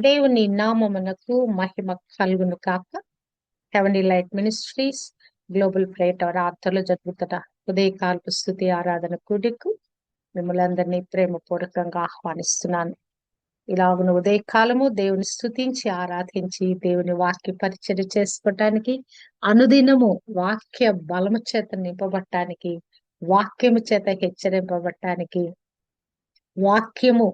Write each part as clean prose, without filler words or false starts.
దేవుని నామమునకు మహిమ కలుగును కాక. హెవెన్లీ లైట్ మినిస్ట్రీస్ గ్లోబల్ ప్రేట్ ఆరాధనలు జరుగుతున్న ఉదయకాలపు స్తుతి ఆరాధన కూడికు మిమ్మల్ని అందరినీ ప్రేమపూర్వకంగా ఆహ్వానిస్తున్నాను. ఇలాగున ఉదయకాలము దేవుని స్తుతించి ఆరాధించి దేవుని వాక్య పరిచర్య చేసుకోవటానికి, అనుదినము వాక్య బలము చేత నింపబట్టానికి, వాక్యము చేత హెచ్చరింపబట్టానికి, వాక్యము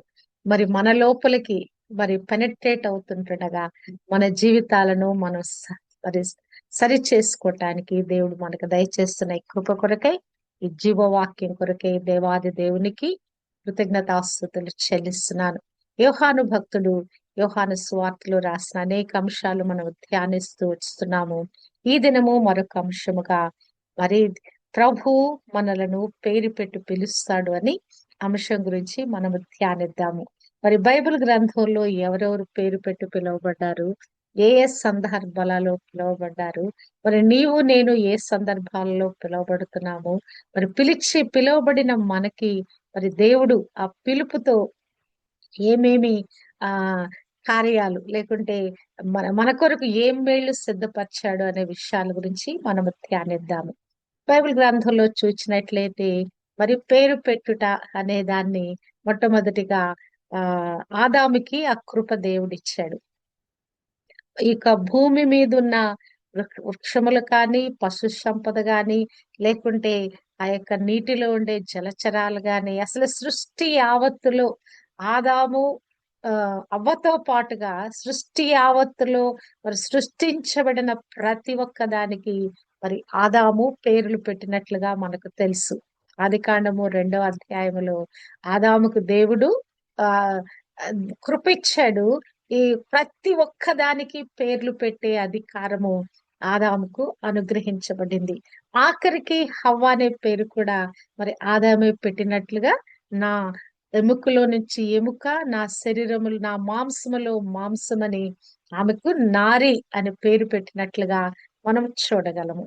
మరి మన లోపలికి మరి పెనట్రేట్ అవుతుంటుండగా మన జీవితాలను మనం మరి సరి చేసుకోవటానికి దేవుడు మనకు దయచేస్తున్న ఈ కృప కొరకై, ఈ జీవవాక్యం కొరకై దేవాది దేవునికి కృతజ్ఞతాస్తుతులు చెల్లిస్తున్నాను. యోహాను భక్తుడు యోహాను సువార్తలో రాసిన అనేక అంశాలు మనం ధ్యానిస్తూ వస్తున్నాము. ఈ దినము మరొక అంశముగా మరి ప్రభు మనలను పేరు పెట్టి పిలుస్తాడు అని అంశం గురించి మనము ధ్యానిద్దాము. మరి బైబిల్ గ్రంథంలో ఎవరెవరు పేరు పెట్టి పిలువబడ్డారు, ఏ ఏ సందర్భాలలో పిలువబడ్డారు, మరి నీవు నేను ఏ సందర్భాలలో పిలువబడుతున్నాము, మరి పిలువబడిన మనకి మరి దేవుడు ఆ పిలుపుతో ఏమేమి ఆ కార్యాలు లేకుంటే మన కొరకు ఏం మేళ్లు సిద్ధపరిచాడు అనే విషయాల గురించి మనము ధ్యానిద్దాము. బైబిల్ గ్రంథంలో చూసినట్లయితే మరి పేరు పెట్టుట అనే దాన్ని మొట్టమొదటిగా ఆదాముకి ఆ కృప దేవుడిచ్చాడు. ఇక భూమి మీద ఉన్న వృక్షములు కానీ, పశు సంపద గాని, లేకుంటే ఆ యొక్క నీటిలో ఉండే జలచరాలు గాని, అసలు సృష్టి యావత్తులో ఆదాము అవ్వతో పాటుగా సృష్టి యావత్తులో మరి సృష్టించబడిన ప్రతి ఒక్క దానికి మరి ఆదాము పేర్లు పెట్టినట్లుగా మనకు తెలుసు. ఆదికాండము 2వ అధ్యాయములో ఆదాముకు దేవుడు ఆ కృపిచ్చాడు. ఈ ప్రతి ఒక్క దానికి పేర్లు పెట్టే అధికారము ఆదాముకు అనుగ్రహించబడింది. ఆఖరికి హవ్వ అనే పేరు కూడా మరి ఆదామే పెట్టినట్లుగా, నా ఎముకలో నుంచి ఎముక, నా శరీరములు, నా మాంసములో మాంసమని ఆమెకు నారి అని పేరు పెట్టినట్లుగా మనం చూడగలము.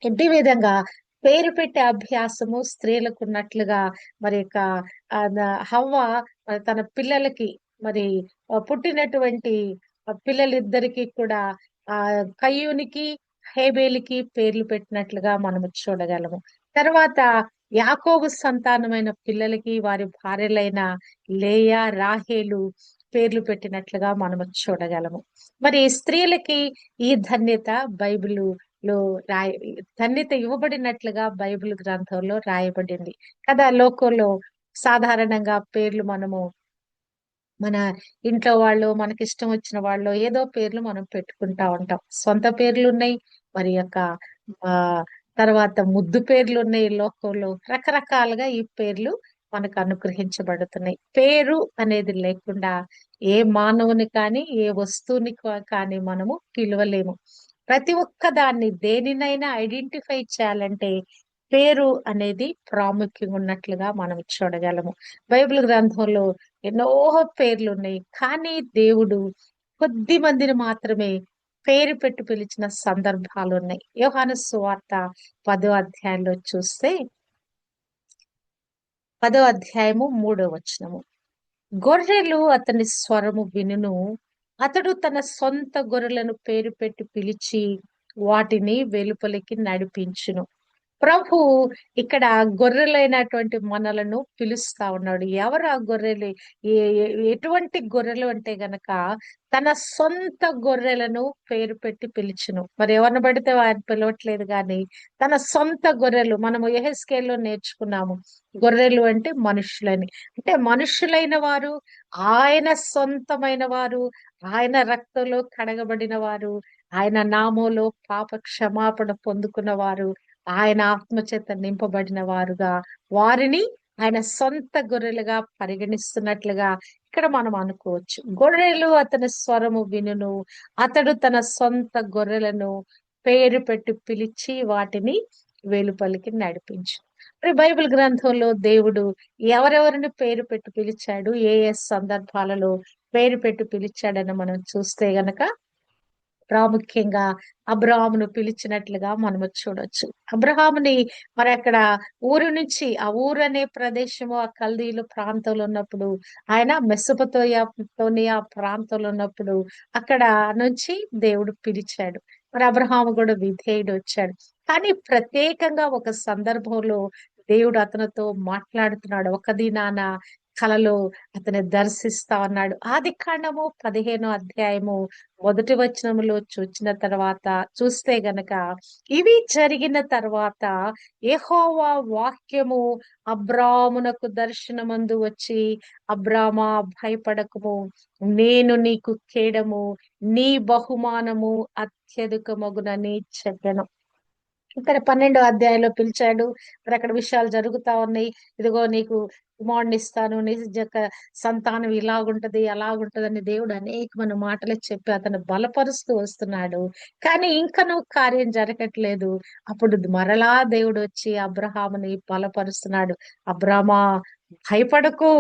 ఇంటి విధంగా పేరు పెట్టే అభ్యాసము స్త్రీలకు ఉన్నట్లుగా మరి హవ్వ తన పిల్లలకి మరి పుట్టినటువంటి పిల్లలిద్దరికి కూడా కయ్యూనికి హేబేలికి పేర్లు పెట్టినట్లుగా మనము చూడగలము. తర్వాత యాకోబు సంతానమైన పిల్లలకి వారి భార్యలైన లేయా, రాహేలు పేర్లు పెట్టినట్లుగా మనము చూడగలము. మరి స్త్రీలకి ఈ ధన్యత ధన్యత ఇవ్వబడినట్లుగా బైబిల్ గ్రంథంలో రాయబడింది కదా. లోకంలో సాధారణంగా పేర్లు మనము మన ఇంట్లో వాళ్ళు, మనకి ఇష్టం వచ్చిన వాళ్ళు ఏదో పేర్లు మనం పెట్టుకుంటా ఉంటాం. సొంత పేర్లు ఉన్నాయి, మరి ఆ తర్వాత ముద్దు పేర్లు ఉన్నాయి. లోకంలో రకరకాలుగా ఈ పేర్లు మనకు అనుగ్రహించబడుతున్నాయి. పేరు అనేది లేకుండా ఏ మానవుని కానీ ఏ వస్తువుని కానీ మనము పిలవలేము. ప్రతి ఒక్క దాన్ని దేనినైనా ఐడెంటిఫై చేయాలంటే పేరు అనేది ప్రాముఖ్యంగా ఉన్నట్లుగా మనం చూడగలము. బైబిల్ గ్రంథంలో ఎన్నో పేర్లు ఉన్నాయి, కానీ దేవుడు కొద్ది మందిని మాత్రమే పేరు పెట్టి పిలిచిన సందర్భాలు ఉన్నాయి. యోహాను సువార్త 10వ అధ్యాయంలో చూస్తే 10వ అధ్యాయము 3వ వచనము, గొర్రెలు అతని స్వరము వినును, అతడు తన సొంత గొర్రెలను పేరు పెట్టి పిలిచి వాటిని వెలుపలికి నడిపించును. ప్రభు ఇక్కడ గొర్రెలైనటువంటి మనలను పిలుస్తా ఉన్నాడు. ఎవరు ఆ గొర్రెలు? ఎటువంటి గొర్రెలు అంటే గనక తన సొంత గొర్రెలను పేరు పెట్టి పిలుచును. మరి ఎవరిని పడితే ఆయన పిలవట్లేదు, కానీ తన సొంత గొర్రెలు. మనము యెహెజ్కేలులో నేర్చుకున్నాము, గొర్రెలు అంటే మనుషులని. అంటే మనుషులైన వారు, ఆయన సొంతమైన వారు, ఆయన రక్తంలో కడగబడిన వారు, ఆయన నామంలో పాప క్షమాపణ పొందుకున్న వారు, ఆయన ఆత్మచేత నింపబడిన వారుగా, వారిని ఆయన సొంత గొర్రెలుగా పరిగణిస్తున్నట్లుగా ఇక్కడ మనం అనుకోవచ్చు. గొర్రెలు అతని స్వరము వినును, అతడు తన సొంత గొర్రెలను పేరు పెట్టి పిలిచి వాటిని వెలుపలికి నడిపించు. మరి బైబిల్ గ్రంథంలో దేవుడు ఎవరెవరిని పేరు పెట్టి పిలిచాడు, ఏ ఏ సందర్భాలలో పేరు పెట్టి పిలిచాడని మనం చూస్తే గనక ప్రాముఖ్యంగా అబ్రహామును పిలిచినట్లుగా మనము చూడొచ్చు. అబ్రహాముని మరి అక్కడ ఊరు నుంచి, ఆ ఊరు అనే ప్రదేశము ఆ కల్దీలు ప్రాంతంలో ఉన్నప్పుడు, ఆయన మెసొపొతేమియా ప్రాంతంలో ఉన్నప్పుడు అక్కడ నుంచి దేవుడు పిలిచాడు. మరి అబ్రహాము కూడా విధేయుడు వచ్చాడు. కానీ ప్రత్యేకంగా ఒక సందర్భంలో దేవుడు అతనితో మాట్లాడుతున్నాడు. ఒక దినాన కలలో అతని దర్శిస్తా ఉన్నాడు. ఆదికాండము 15వ అధ్యాయము 1 వచనములో చూచిన తర్వాత చూస్తే గనక, ఇవి జరిగిన తర్వాత యెహోవా వాక్యము అబ్రామునకు దర్శనమందు వచ్చి, అబ్రామా భయపడకుము, నేను నీకు కేడము, నీ బహుమానము అత్యధికమగునని చెప్పెను. ఇక్కడ 12వ అధ్యాయంలో పిలిచాడు. మరి అక్కడ విషయాలు జరుగుతా ఉన్నాయి. ఇదిగో నీకు కుమారుడిని ఇస్తాను, నీ సంతానం ఇలాగుంటది అలాగుంటదని దేవుడు అనేకమైన మాటలు చెప్పి అతను బలపరుస్తూ వస్తున్నాడు. కానీ ఇంకనూ కార్యం జరగట్లేదు. అప్పుడు మరలా దేవుడు వచ్చి అబ్రహాముని బలపరుస్తున్నాడు. అబ్రామా భయపడకు,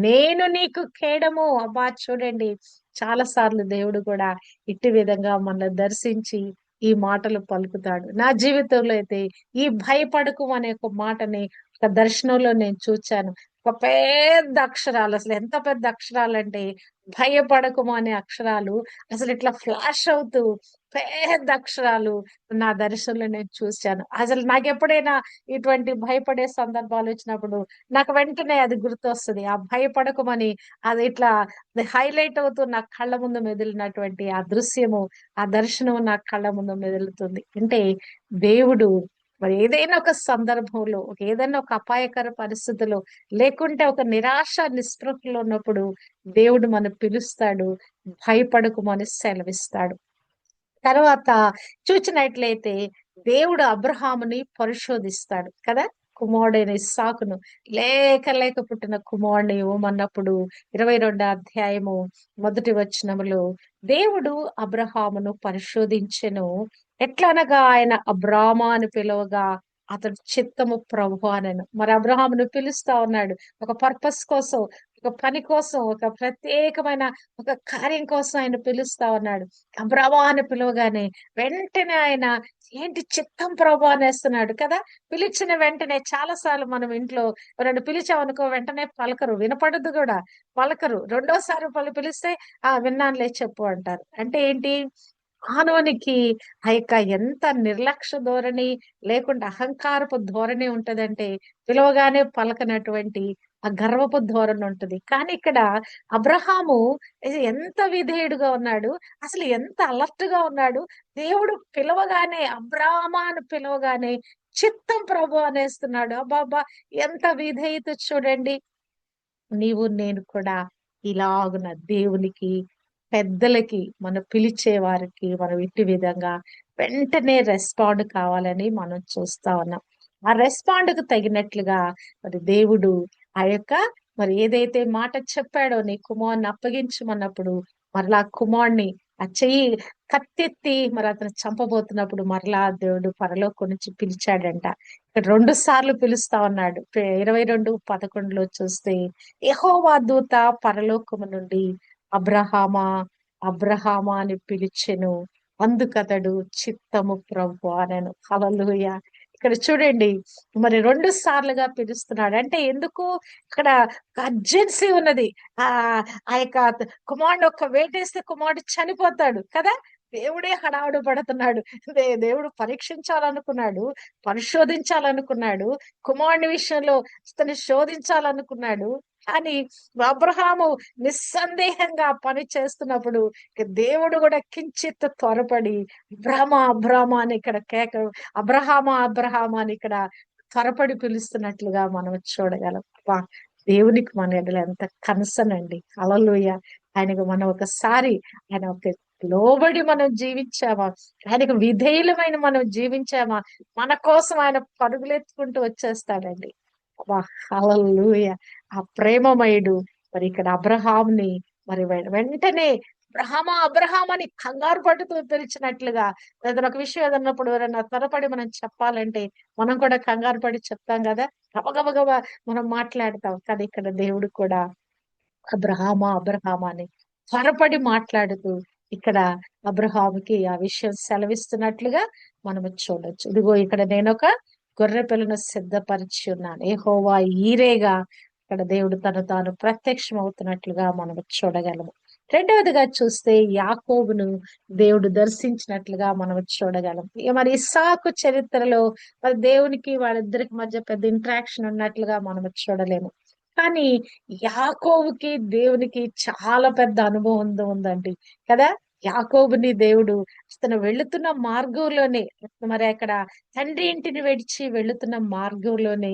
నేను నీకు కేడము. అబ్బా చూడండి, చాలా సార్లు దేవుడు కూడా ఇట్టి విధంగా మనల్ని దర్శించి ఈ మాటలు పలుకుతాడు. నా జీవితంలో అయితే ఈ భయపడకు అనే ఒక మాటని ఒక దర్శనంలో నేను చూచాను. ఒక పెద్ద అక్షరాలు, అసలు ఎంత పెద్ద అక్షరాలు అంటే, భయపడకుము అనే అక్షరాలు అసలు ఇట్లా ఫ్లాష్ అవుతూ పెద్ద అక్షరాలు నా దర్శనంలో నేను చూశాను. అసలు నాకు ఎప్పుడైనా ఇటువంటి భయపడే సందర్భాలు వచ్చినప్పుడు నాకు వెంటనే అది గుర్తొస్తుంది. ఆ భయపడకుమని అది ఇట్లా హైలైట్ అవుతూ నా కళ్ళ ముందు మెదిలినటువంటి ఆ దృశ్యము, ఆ దర్శనం నా కళ్ళ ముందు మెదులుతుంది. అంటే దేవుడు మరి ఏదైనా ఒక సందర్భంలో, ఏదైనా ఒక అపాయకర పరిస్థితిలో, లేకుంటే ఒక నిరాశ నిస్పృహలో ఉన్నప్పుడు దేవుడు మనం పిలుస్తాడు, భయపడకుమని సెలవిస్తాడు. తర్వాత చూచినట్లయితే దేవుడు అబ్రహాముని పరిశోధిస్తాడు కదా. కుమారుడైన ఇస్సాకును, లేక పుట్టిన కుమారుని ఇవ్వమన్నప్పుడు 22వ అధ్యాయము 1 వచనములో దేవుడు అబ్రహామును పరిశోధించెను. ఎట్లనగా ఆయన అబ్రామా అని పిలువగా అతడు చిత్తము ప్రభు అనెను. మరి అబ్రహామును పిలుస్తా ఉన్నాడు ఒక పర్పస్ కోసం, ఒక పని కోసం, ఒక ప్రత్యేకమైన ఒక కార్యం కోసం ఆయన పిలుస్తా ఉన్నాడు. అబ్రామా అని పిలవగానే వెంటనే ఆయన, ఏంటి చిత్తం ప్రభు అనేస్తున్నాడు కదా. పిలిచిన వెంటనే చాలా సార్లు మనం ఇంట్లో ఎవరైనా పిలిచామనుకో వెంటనే పలకరు, వినపడదు కూడా, పలకరు. రెండోసారి పిలిస్తే ఆ విన్నానులే చెప్పు అంటారు. అంటే ఏంటి, మానవునికి ఆ యొక్క ఎంత నిర్లక్ష్య ధోరణి, లేకుండా అహంకారపు ధోరణి ఉంటదంటే, పిలవగానే పలకనటువంటి ఆ గర్వపు ధోరణి ఉంటది. కానీ ఇక్కడ అబ్రహాము ఎంత విధేయుడుగా ఉన్నాడు, అసలు ఎంత అలర్ట్ గా ఉన్నాడు. దేవుడు పిలవగానే, అబ్రామా అని పిలవగానే చిత్తం ప్రభు అనేస్తున్నాడు. అబ్బాబ్బా, ఎంత విధేయత చూడండి. నీవు నేను కూడా ఇలాగున దేవునికి, పెద్దలకి, మనం పిలిచే వారికి మనం ఇట్టి విధంగా వెంటనే రెస్పాండ్ కావాలని మనం చూస్తా ఉన్నాం. ఆ రెస్పాండ్ కు తగినట్లుగా మరి దేవుడు ఆ యొక్క మరి ఏదైతే మాట చెప్పాడో, నీ కుమారుని అప్పగించమన్నప్పుడు మరలా కుమారుని ఆ చెయ్యి కత్తెత్తి మరి అతను చంపబోతున్నప్పుడు మరలా దేవుడు పరలోకం నుంచి పిలిచాడంట. ఇక్కడ 2 సార్లు పిలుస్తా ఉన్నాడు. 22:11 చూస్తే, యెహోవా దూత పరలోకము నుండి అబ్రహామా, అబ్రహామా అని పిలిచెను. అందుకతడు చిత్తము ప్రభు అనెను. హల్లెలూయా. ఇక్కడ చూడండి, మరి 2 సార్లుగా పిలుస్తున్నాడు. అంటే ఎందుకు, ఇక్కడ అర్జెన్సీ ఉన్నది. ఆ ఆ యొక్క కుమారుడు ఒక్క వేటేస్తే కుమారుడు చనిపోతాడు కదా. దేవుడే హడావుడి పడుతున్నాడు. దేవుడు పరీక్షించాలనుకున్నాడు, పరిశోధించాలనుకున్నాడు, కుమారుని విషయంలో అతన్ని శోధించాలనుకున్నాడు. కానీ అబ్రహాము నిస్సందేహంగా పని చేస్తున్నప్పుడు ఇక దేవుడు కూడా కించిత్ త్వరపడి అబ్రామా అని ఇక్కడ కేక, అబ్రహామా అని ఇక్కడ త్వరపడి పిలుస్తున్నట్లుగా మనం చూడగలం. అబ్బా, దేవునికి మన ఎడల ఎంత కన్సర్న్ అండి. హల్లెలూయా. ఆయనకు మనం ఒకసారి ఆయన ఒక లోబడి మనం జీవించామా, ఆయనకు విధేయులమైన మనం జీవించామా, మన కోసం ఆయన పరుగులెత్తుకుంటూ వచ్చేస్తాడండి. అబ్బా, హల్లెలూయా. ఆ ప్రేమమయుడు మరి ఇక్కడ అబ్రహాంని మరి వెంటనే అబ్రహాం అని కంగారు పడుతూ పిలిచినట్లుగా, ఏదైనా ఒక విషయం ఏదన్నప్పుడు ఎవరైనా త్వరపడి మనం చెప్పాలంటే మనం కూడా కంగారు పడి చెప్తాం కదా, గబగబగబా మనం మాట్లాడతాం. కానీ ఇక్కడ దేవుడు కూడా అబ్రహామా అని త్వరపడి మాట్లాడుతూ ఇక్కడ అబ్రహాముకి ఆ విషయం సెలవిస్తున్నట్లుగా మనము చూడొచ్చు. ఇదిగో ఇక్కడ నేను ఒక గొర్రె పిల్లను సిద్ధపరిచి ఉన్నాను. యెహోవా ఈరేగా ఇక్కడ దేవుడు తను తాను ప్రత్యక్షం అవుతున్నట్లుగా మనము చూడగలము. రెండవదిగా చూస్తే యాకోబును దేవుడు దర్శించినట్లుగా మనం చూడగలం. ఇక మరి ఇస్సాకు చరిత్రలో మరి దేవునికి వాళ్ళిద్దరికి మధ్య పెద్ద ఇంటరాక్షన్ ఉన్నట్లుగా మనం చూడలేము. కానీ యాకోబుకి దేవునికి చాలా పెద్ద అనుభవం ఉందండి కదా. యాకోబుని దేవుడు తను వెళుతున్న మార్గంలోనే, మరి అక్కడ తండ్రి ఇంటిని విడిచి వెళుతున్న మార్గంలోనే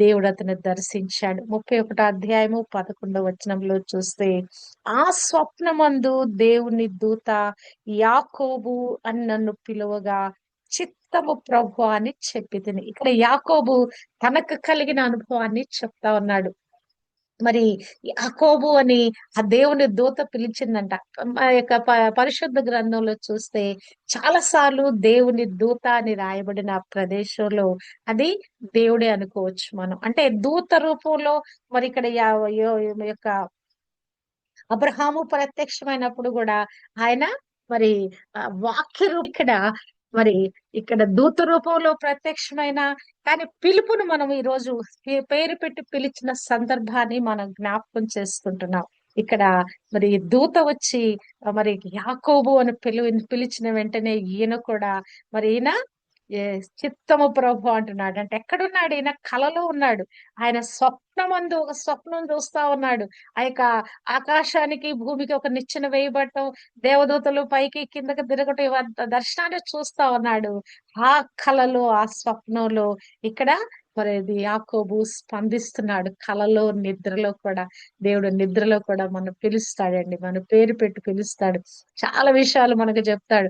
దేవుడు అతను దర్శించాడు. 31 అధ్యాయము 11 వచనంలో చూస్తే, ఆ స్వప్నమందు దేవుని దూత యాకోబు అని నన్ను పిలువగా, చిత్తము ప్రభు అని చెప్పి తిని. ఇక్కడ యాకోబు తనకు కలిగిన అనుభవాన్ని చెప్తా ఉన్నాడు. మరి యాకోబు అని ఆ దేవుని దూత పిలిచిందంట. మా యొక్క పరిశుద్ధ గ్రంథంలో చూస్తే చాలా సార్లు దేవుని దూత అని రాయబడిన ప్రదేశంలో అది దేవుడే అనుకోవచ్చు మనం. అంటే దూత రూపంలో మరి ఇక్కడ యొక్క అబ్రహాము ప్రత్యక్షమైనప్పుడు కూడా ఆయన మరి వాక్య ఇక్కడ మరి ఇక్కడ దూత రూపంలో ప్రత్యక్షమైన, కానీ పిలుపును మనం ఈ రోజు పేరు పెట్టి పిలిచిన సందర్భాన్ని మనం జ్ఞాపకం చేసుకుంటున్నాం. ఇక్కడ మరి దూత వచ్చి మరి యాకోబు అని పిలిచిన వెంటనే ఈయన కూడా మరి ఈయన ఏ చిత్తము ప్రభు అంటున్నాడు. అంటే ఎక్కడున్నాడు ఈయన? కలలో ఉన్నాడు. ఆయన స్వప్నమందు ఒక స్వప్నం చూస్తా ఉన్నాడు. ఆ యొక్క ఆకాశానికి భూమికి ఒక నిచ్చెన వేయబడటం, దేవదూతలు పైకి కిందకి తిరగటం, ఇవంతా దర్శనాన్ని చూస్తా ఉన్నాడు. ఆ కలలో ఆ స్వప్నంలో ఇక్కడ మరి ఇది యాకోబు స్పందిస్తున్నాడు. కలలో నిద్రలో కూడా దేవుడు నిద్రలో కూడా మనం పిలుస్తాడండి. మన పేరు పెట్టి పిలుస్తాడు. చాలా విషయాలు మనకు చెప్తాడు.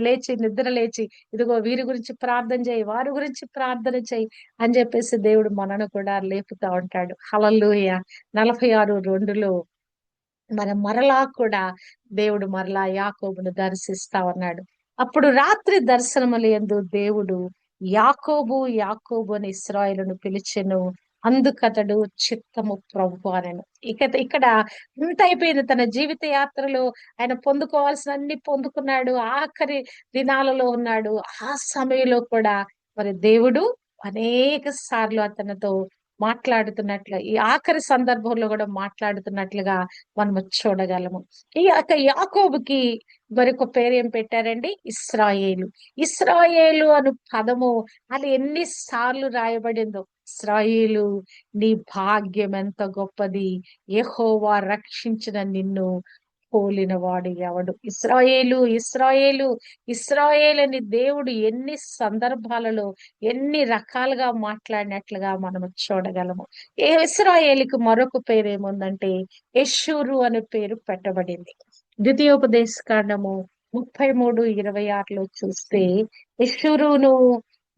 లేచి నిద్ర లేచి ఇదిగో వీరి గురించి ప్రార్థన చేయి, వారి గురించి ప్రార్థన చేయి అని చెప్పేసి దేవుడు మనను కూడా లేపుతా ఉంటాడు. హల్లెలూయా. 46:2లో మరలా కూడా దేవుడు మరలా యాకోబును దర్శిస్తా ఉన్నాడు. అప్పుడు రాత్రి దర్శనముల యందు దేవుడు యాకోబు యాకోబు అని ఇశ్రాయేలును పిలిచెను. అందుకతడు చిత్తము ప్రభు అనెను. ఇక్కడ ఇంత అయిపోయింది. తన జీవిత యాత్రలో ఆయన పొందుకోవాల్సిన అన్ని పొందుకున్నాడు. ఆఖరి దినాలలో ఉన్నాడు. ఆ సమయంలో కూడా మరి దేవుడు అనేక సార్లు అతనితో మాట్లాడుతున్నట్లు, ఈ ఆఖరి సందర్భంలో కూడా మాట్లాడుతున్నట్లుగా మనము చూడగలము. ఈ యొక్క యాకోబుకి మరొక పేరు ఏం పెట్టారండి? ఇశ్రాయేలు. ఇశ్రాయేలు అను పదము అది ఎన్ని సార్లు రాయబడిందో. ఇశ్రాయేలు, నీ భాగ్యం ఎంత గొప్పది, యెహోవా రక్షించిన నిన్ను పోలిన వాడు ఎవడు. ఇశ్రాయేలు ఇశ్రాయేలు ఇశ్రాయేలు అని దేవుడు ఎన్ని సందర్భాలలో ఎన్ని రకాలుగా మాట్లాడినట్లుగా మనము చూడగలము. ఏ ఇశ్రాయేలుకి మరొక పేరు ఏముందంటే యెషూరు అనే పేరు పెట్టబడింది. ద్వితీయోపదేశ కాండము 33:26లో చూస్తే, యెషూరును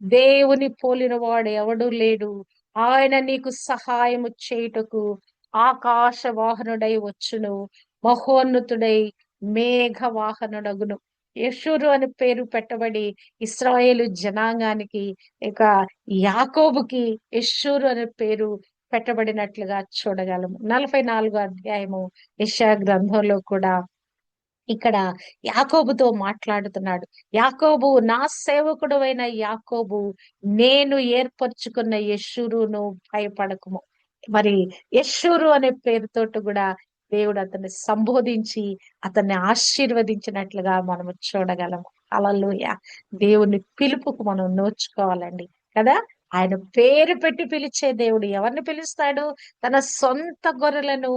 దేవుని పోలిన వాడు ఎవడు లేడు, ఆయన నీకు సహాయము చేయుటకు ఆకాశ వాహనుడై వచ్చును, మహోన్నతుడై మేఘ వాహనుడగును. యెషూరు అని పేరు పెట్టబడి ఇశ్రాయేలు జనాంగానికి ఇక యాకోబుకి యెషూరు అనే పేరు పెట్టబడినట్లుగా చూడగలము. 44 అధ్యాయము యెషయా గ్రంథంలో కూడా ఇక్కడ యాకోబుతో మాట్లాడుతున్నాడు. యాకోబు, నా సేవకుడవైన యాకోబు, నేను ఏర్పరచుకున్న యెషూరును భయపడకుము. మరి యెషూరు అనే పేరుతోటి కూడా దేవుడు అతన్ని సంబోధించి అతన్ని ఆశీర్వదించినట్లుగా మనము చూడగలము. హల్లెలూయా. దేవుని పిలుపుకు మనం నోచుకోవాలండి కదా. ఆయన పేరు పెట్టి పిలిచే దేవుడు ఎవరిని పిలుస్తాడు? తన సొంత గొర్రెలను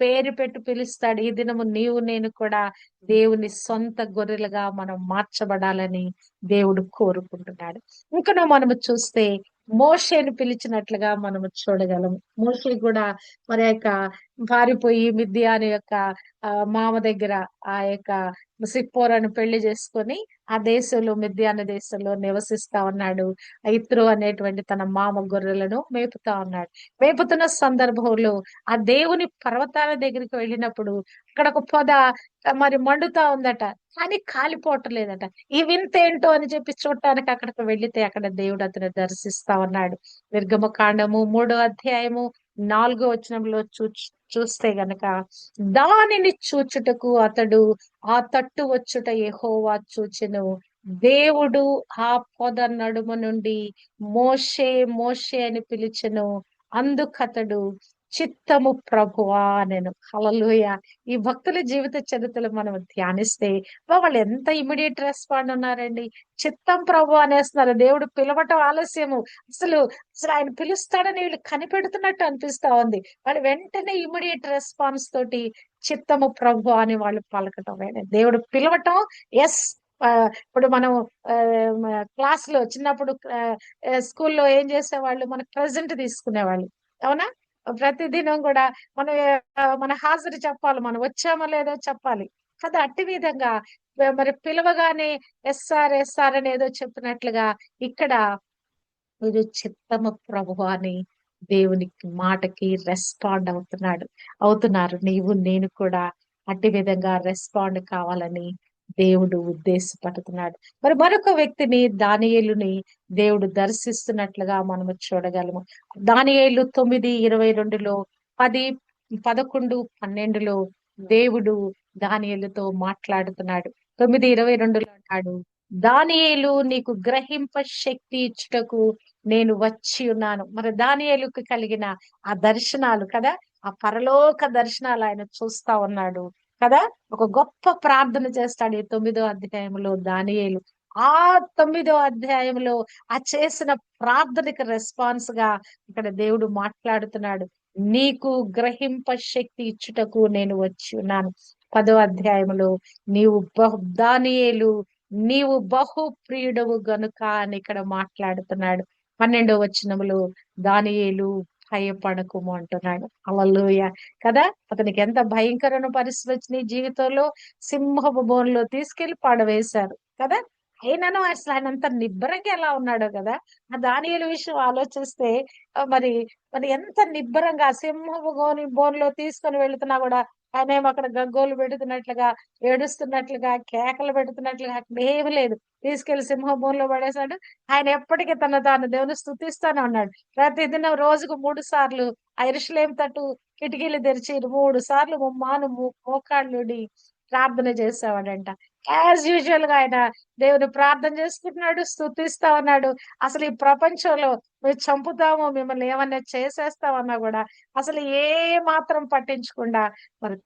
పేరు పెట్టి పిలుస్తాడు. ఈ దినము నీవు నేను కూడా దేవుని సొంత గొర్రెలుగా మనం మార్చబడాలని దేవుడు కోరుకుంటున్నాడు. ఇంకా మనము చూస్తే మోషేను పిలిచినట్లుగా మనము చూడగలము. మోషే కూడా మరి యొక్క పారిపోయి మిద్యాను యొక్క మామ దగ్గర ఆ యొక్క సిప్పోరాను పెళ్లి చేసుకొని ఆ దేశంలో మిద్యాను దేశంలో నివసిస్తా ఉన్నాడు. ఇత్రో అనేటువంటి తన మామ గొర్రెలను మేపుతా ఉన్నాడు. మేపుతున్న సందర్భంలో ఆ దేవుని పర్వతాల దగ్గరికి వెళ్ళినప్పుడు అక్కడ ఒక పొద మరి మండుతా ఉందట, కానీ కాలిపోవటం లేదట. ఈ వింత ఏంటో అని చెప్పి చూడటానికి అక్కడికి వెళ్లితే అక్కడ దేవుడు అతను దర్శిస్తా ఉన్నాడు. నిర్గమకాండము 3వ అధ్యాయము 4వ వచనంలో చూస్తే గనక దానిని చూచుటకు అతడు ఆ తట్టు వచ్చుట యెహోవా చూచెను. దేవుడు ఆ పొద నడుమ నుండి మోషే మోషే అని పిలిచెను. అందుకతడు చిత్తము ప్రభువా అనెను. హల్లెలూయా. ఈ భక్తుల జీవిత చరిత్రలు మనం ధ్యానిస్తే వాళ్ళు ఎంత ఇమీడియట్ రెస్పాండ్ ఉన్నారండి. చిత్తం ప్రభు అనేస్తున్నారు. దేవుడు పిలవటం ఆలస్యము. అసలు అసలు ఆయన పిలుస్తాడని వీళ్ళు కనిపెడుతున్నట్టు అనిపిస్తా ఉంది. వాళ్ళు వెంటనే ఇమీడియట్ రెస్పాన్స్ తోటి చిత్తము ప్రభు అని వాళ్ళు పలకటం. దేవుడు పిలవటం ఎస్. ఇప్పుడు మనం క్లాస్ లో చిన్నప్పుడు స్కూల్లో ఏం చేసేవాళ్ళు, మనకు ప్రెజెంట్ తీసుకునేవాళ్ళు. అవునా? ప్రతిదినం కూడా మనం మన హాజరు చెప్పాలి, మనం వచ్చామో లేదో చెప్పాలి కదా. అట్టి విధంగా మరి పిలవగానే ఎస్ఆర్ ఎస్ఆర్ అని ఏదో చెప్పినట్లుగా ఇక్కడ ఇది చిత్తము ప్రభు అని దేవునికి మాటకి రెస్పాండ్ అవుతున్నారు. నీవు నేను కూడా అట్టి విధంగా రెస్పాండ్ కావాలని దేవుడు ఉద్దేశపడుతున్నాడు. మరి మరొక వ్యక్తిని, దానియేలుని దేవుడు దర్శిస్తున్నట్లుగా మనము చూడగలము. దానియేలు 9:22లో, 10, 11, 12లో దేవుడు దానియేలుతో మాట్లాడుతున్నాడు. 9:22లో అన్నాడు, దానియేలు నీకు గ్రహింప శక్తి ఇచ్చుటకు నేను వచ్చి ఉన్నాను. మరి దానియేలుకు కలిగిన ఆ దర్శనాలు కదా, ఆ పరలోక దర్శనాలు ఆయన చూస్తా ఉన్నాడు కదా. ఒక గొప్ప ప్రార్థన చేస్తాడు ఈ 9వ అధ్యాయంలో దానియేలు. ఆ 9వ అధ్యాయంలో ఆ చేసిన ప్రార్థనకి రెస్పాన్స్ గా ఇక్కడ దేవుడు మాట్లాడుతున్నాడు. నీకు గ్రహింప శక్తి ఇచ్చుటకు నేను వచ్చి ఉన్నాను. 10వ అధ్యాయంలో దానియేలు నీవు బహు ప్రియుడవు గనుక అని ఇక్కడ మాట్లాడుతున్నాడు. 12వ వచనంలో దానియేలు భయపడకుము అంటున్నాడు. హల్లెలూయా కదా. అతనికి ఎంత భయంకరమైన పరిస్థితి వచ్చినాయి జీవితంలో. సింహపు బోన్లో తీసుకెళ్లి పడవేశారు కదా. అయినను అసలు ఆయన అంత నిబ్బరంగా ఎలా ఉన్నాడో కదా. ఆ దానియేలు విషయం ఆలోచిస్తే మరి మరి ఎంత నిబ్బరంగా సింహపు బోన్లో తీసుకొని వెళుతున్నా కూడా ఆయన ఏమో అక్కడ గగ్గోలు పెడుతున్నట్లుగా, ఏడుస్తున్నట్లుగా, కేకలు పెడుతున్నట్లుగా అక్కడ ఏమీ లేదు. తీసుకెళ్లి సింహభూమిలో పడేశాడు. ఆయన ఎప్పటికీ తాను దేవుని స్తుతిస్తానే ఉన్నాడు. ప్రతిదినం రోజుకు 3 సార్లు ఆ యెరూషలేము తట్టు కిటికీలు తెరిచి 3 సార్లు ముమ్మాను మోకాళ్ళుడి ప్రార్థన చేసేవాడంట. యాజ్ యూజువల్ గా ఆయన దేవుని ప్రార్థన చేసుకుంటున్నాడు, స్తుతిస్తా ఉన్నాడు. అసలు ఈ ప్రపంచంలో మేము చంపుతాము, మిమ్మల్ని ఏమన్నా చేసేస్తామన్నా కూడా అసలు ఏ మాత్రం పట్టించకుండా మరి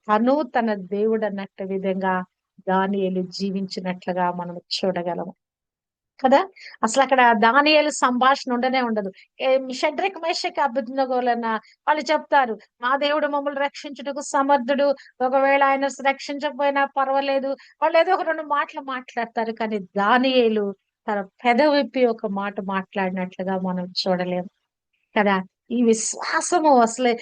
తన దేవుడు అన్నట్టు విధంగా దానియేలు జీవించినట్లుగా మనం చూడగలము కదా. అసలు అక్కడ దానియేలు సంభాషణ ఉండనే ఉండదు. షడ్రక్ మేషక్ అబేద్నెగోలన్న వాళ్ళు చెప్తారు, మా దేవుడు మమ్మల్ని రక్షించుటకు సమర్థుడు, ఒకవేళ ఆయన రక్షించకపోయినా పర్వాలేదు. వాళ్ళు ఏదో ఒక 2 మాటలు మాట్లాడతారు. కానీ దానియేలు తన పెదవిప్పి ఒక మాట మాట్లాడినట్లుగా మనం చూడలేము కదా. ఈ విశ్వాసము అసలే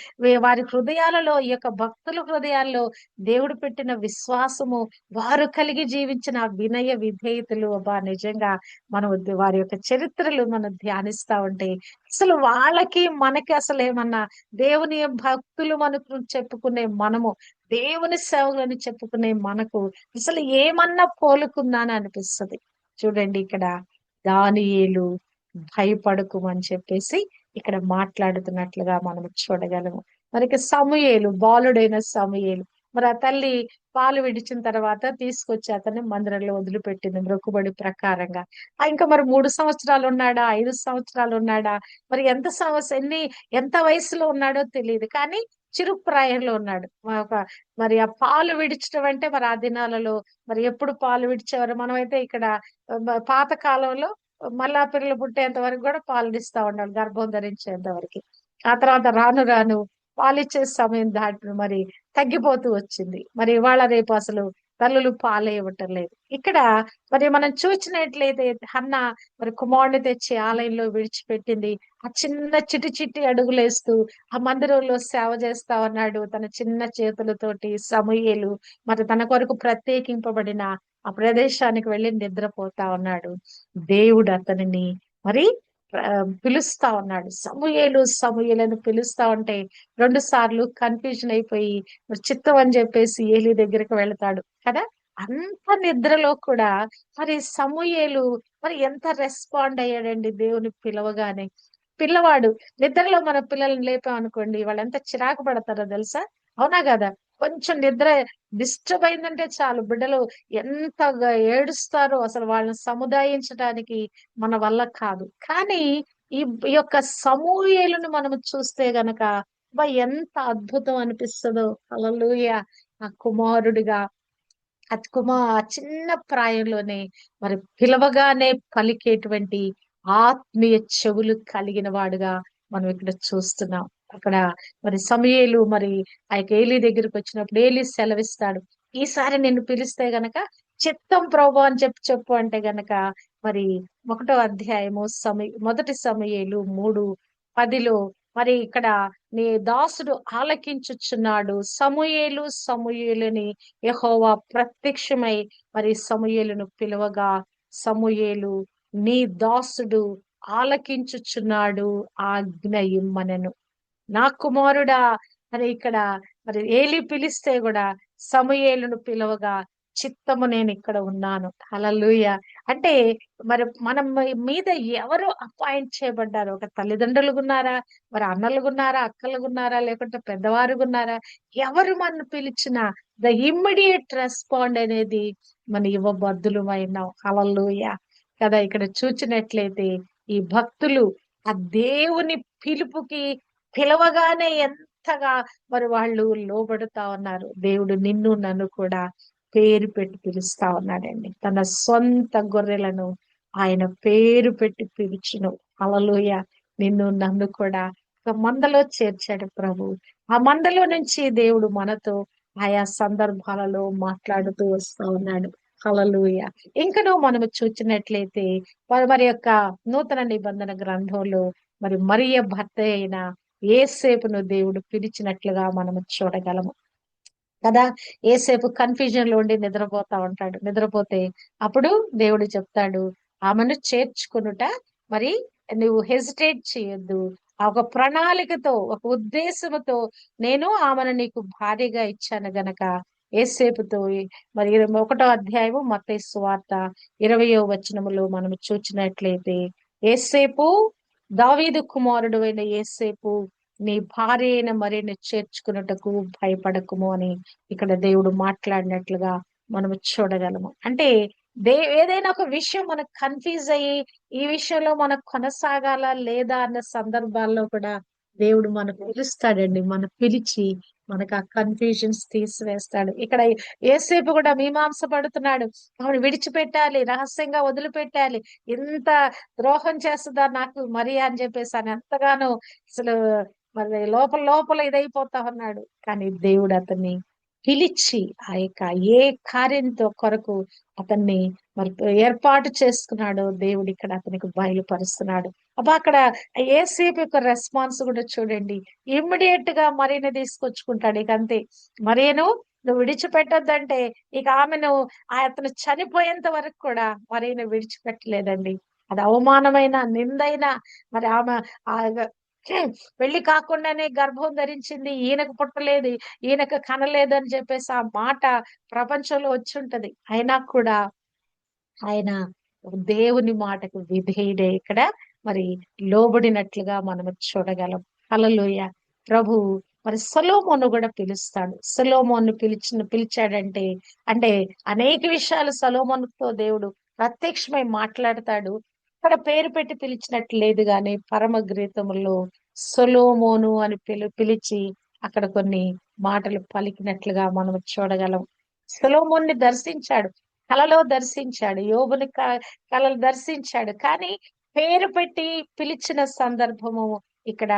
వారి హృదయాలలో, ఈ యొక్క భక్తుల హృదయాల్లో దేవుడు పెట్టిన విశ్వాసము, వారు కలిగి జీవించిన ఆ వినయ విధేయతలు అబ్బా నిజంగా మనం వారి యొక్క చరిత్రలు మనం ధ్యానిస్తా ఉంటే అసలు వాళ్ళకి మనకి అసలు ఏమన్నా దేవుని భక్తులు మనకు చెప్పుకునే మనము, దేవుని సేవలని చెప్పుకునే మనకు అసలు ఏమన్నా పోలుకుందా అని అనిపిస్తుంది. చూడండి ఇక్కడ దానియేలు భయపడకుమని చెప్పేసి ఇక్కడ మాట్లాడుతున్నట్లుగా మనం చూడగలము. మరి సమూయేలు, బాలుడైన సమూయేలు, మరి ఆ తల్లి పాలు విడిచిన తర్వాత తీసుకొచ్చి అతన్ని మందిరంలో వదిలిపెట్టింది మొక్కుబడి ప్రకారంగా. ఇంకా మరి 3 సంవత్సరాలు ఉన్నాడా, 5 సంవత్సరాలు ఉన్నాడా, మరి ఎంత వయసులో ఉన్నాడో తెలియదు. కానీ చిరుప్రాయంలో ఉన్నాడు. మరి ఆ పాలు విడిచడం అంటే మరి ఆ దినాలలో మరి ఎప్పుడు పాలు విడిచేవారు. మనమైతే ఇక్కడ పాత కాలంలో మళ్ళా పిల్లలు పుట్టేంత వరకు కూడా పాలనిస్తా ఉండాలి, గర్భం ధరించేంత వరకు. ఆ తర్వాత రాను రాను పాలిచ్చే సమయం దాటి మరి తగ్గిపోతూ వచ్చింది. మరి ఇవాళ రేపు అసలు తల్లులు పాలే ఇవ్వటం లేదు. ఇక్కడ మరి మనం చూసినట్లయితే హన్న మరి కుమారుని తెచ్చి ఆలయంలో విడిచిపెట్టింది. ఆ చిన్న చిటి చిట్టి అడుగులేస్తూ ఆ మందిరంలో సేవ చేస్తా ఉన్నాడు తన చిన్న చేతులతోటి సమూయేలు. మరి తన కొరకు ప్రత్యేకింపబడిన ఆ ప్రదేశానికి వెళ్ళి నిద్రపోతా ఉన్నాడు. దేవుడు అతనిని మరి పిలుస్తా ఉన్నాడు. సమూయేలు సమూయేలు అని పిలుస్తా ఉంటే 2 సార్లు కన్ఫ్యూజన్ అయిపోయి మరి చిత్తం అని చెప్పేసి ఏలీ దగ్గరికి వెళ్తాడు కదా. అంత నిద్రలో కూడా మరి సమూయేలు మరి ఎంత రెస్పాండ్ అయ్యాడండి దేవుని పిలవగానే. పిల్లవాడు నిద్రలో మన పిల్లల్ని లేపామనుకోండి, వాళ్ళు ఎంత చిరాకు పడతారో తెలుసా? అవునా కదా? కొంచెం నిద్ర డిస్టర్బ్ అయిందంటే చాలు, బిడ్డలు ఎంతగా ఏడుస్తారో, అసలు వాళ్ళని సముదాయించడానికి మన వల్ల కాదు. కానీ ఈ యొక్క సమూయేలును మనం చూస్తే గనక ఎంత అద్భుతం అనిపిస్తుందో. హల్లెలూయా! ఆ కుమారుడిగా ఆ చిన్న ప్రాయంలోనే మరి పిలవగానే పలికేటువంటి ఆత్మీయ చెవులు కలిగిన వాడుగా మనం ఇక్కడ చూస్తున్నాం. అక్కడ మరి సమూయేలు మరి ఆ యొక్క ఏలీ దగ్గరికి వచ్చినప్పుడు ఏలీ సెలవిస్తాడు, ఈసారి నిన్ను పిలిస్తే గనక చిత్తం ప్రభు అని చెప్పు అంటే గనక మరి 1వ అధ్యాయము మొదటి సమూయేలు 3:10 మరి ఇక్కడ నీ దాసుడు ఆలకించుచున్నాడు, సమూయేలు సమూయేలుని యెహోవా ప్రత్యక్షమై మరి సమూయేలును పిలువగా, సమూయేలు నీ దాసుడు ఆలకించుచున్నాడు, ఆజ్ఞ ఇమ్మనెను. నా కుమారుడా అని ఇక్కడ మరి ఏలి పిలిస్తే కూడా సమూయేలును పిలవగా, చిత్తము నేను ఇక్కడ ఉన్నాను. హల్లెలూయా! అంటే మరి మనం మీద ఎవరు అపాయింట్ చేయబడ్డారు? ఒక తల్లిదండ్రులుగున్నారా, మరి అన్నలుగున్నారా, అక్కలుగున్నారా, లేకుంటే పెద్దవారుగున్నారా, ఎవరు మన పిలిచినా ద ఇమ్మీడియట్ రెస్పాండ్ అనేది మన ఇవ్వబద్దులమైనాం. హల్లెలూయా! కదా, ఇక్కడ చూచినట్లయితే ఈ భక్తులు ఆ దేవుని పిలుపుకి పిలవగానే ఎంతగా మరి వాళ్ళు లోబడుతా ఉన్నారు. దేవుడు నిన్ను నన్ను కూడా పేరు పెట్టి పిలుస్తా ఉన్నాడండి. తన సొంత గొర్రెలను ఆయన పేరు పెట్టి పిలుచును. హల్లెలూయా! నిన్ను నన్ను కూడా ఒక మందలో చేర్చాడు ప్రభు. ఆ మందలో నుంచి దేవుడు మనతో ఆయా సందర్భాలలో మాట్లాడుతూ వస్తా ఉన్నాడు. హల్లెలూయా! ఇంకనూ మనము చూచినట్లయితే మరి యొక్క నూతన నిబంధన గ్రంథంలో మరి మరియ భర్త అయిన యేసేపును దేవుడు పిలిచినట్లుగా మనము చూడగలము కదా. ఏసేపు కన్ఫ్యూజన్ లో ఉండి నిద్రపోతా ఉంటాడు. నిద్రపోతే అప్పుడు దేవుడు చెప్తాడు, ఆమెను చేర్చుకొనుట మరి నువ్వు హెసిటేట్ చేయొద్దు, ఆ ఒక ప్రణాళికతో ఒక ఉద్దేశముతో నేను ఆమెను నీకు భార్యగా ఇచ్చాను గనక ఏసేపుతో మరి 1వ అధ్యాయము మత్తయి సువార్త 20వ వచనములో మనం చూచినట్లయితే, ఏసేపు దావీదు కుమారుడు అయిన ఏసేపు నీ భార్య అయిన మరియను చేర్చుకున్నటకు భయపడకుము అని ఇక్కడ దేవుడు మాట్లాడినట్లుగా మనము చూడగలము. అంటే ఏదైనా ఒక విషయం మనకు కన్ఫ్యూజ్ అయ్యి ఈ విషయంలో మనకు కొనసాగాల లేదా అన్న సందర్భాల్లో కూడా దేవుడు మనకు పిలుస్తాడండి. మన పిలిచి మనకు ఆ కన్ఫ్యూజన్స్ తీసివేస్తాడు. ఇక్కడ ఏసేపు కూడా మీమాంస పడుతున్నాడు, ఆవిడ విడిచిపెట్టాలి, రహస్యంగా వదిలిపెట్టాలి, ఇంత ద్రోహం చేస్తుందా నాకు మరి అని చెప్పేసి అని ఎంతగానో అసలు మరి లోపల లోపల ఇదైపోతా ఉన్నాడు. కానీ దేవుడు అతన్ని పిలిచి ఆ యొక్క ఏ కార్యంతో కొరకు అతన్ని మరి ఏర్పాటు చేసుకున్నాడో దేవుడు ఇక్కడ అతనికి బయలుపరుస్తున్నాడు. అబ్బా, అక్కడ ఏసేపు యొక్క రెస్పాన్స్ కూడా చూడండి. ఇమ్మీడియట్ గా మరీని తీసుకొచ్చుకుంటాడు. ఇక అంతే, మరేను నువ్వు విడిచిపెట్టొద్దంటే ఇక ఆమెను అతను చనిపోయేంత వరకు కూడా మరీని విడిచిపెట్టలేదండి. అది అవమానమైన నిందైన మరి ఆమె ఆ పెళ్లి కాకుండానే గర్భం ధరించింది, ఈయనకు పుట్టలేదు, ఈయనకు కనలేదు అని చెప్పేసి ఆ మాట ప్రపంచంలో వచ్చి ఉంటది. అయినా కూడా ఆయన దేవుని మాటకు విధేయుడే ఇక్కడ మరి లోబడినట్లుగా మనం చూడగలం. హల్లెలూయా! ప్రభు మరి సొలొమోను కూడా పిలుస్తాడు. సొలొమోను పిలిచాడంటే అంటే అనేక విషయాలు సొలొమోనుతో దేవుడు ప్రత్యక్షమై మాట్లాడతాడు. ఇక్కడ పేరు పెట్టి పిలిచినట్లు లేదు గాని పరమ గీతములో సొలొమోను అని పిలిచి అక్కడ కొన్ని మాటలు పలికినట్లుగా మనం చూడగలం. సొలొమోన్ని దర్శించాడు, కలలో దర్శించాడు, యోబుని కలలు దర్శించాడు. కానీ పేరు పెట్టి పిలిచిన సందర్భము ఇక్కడ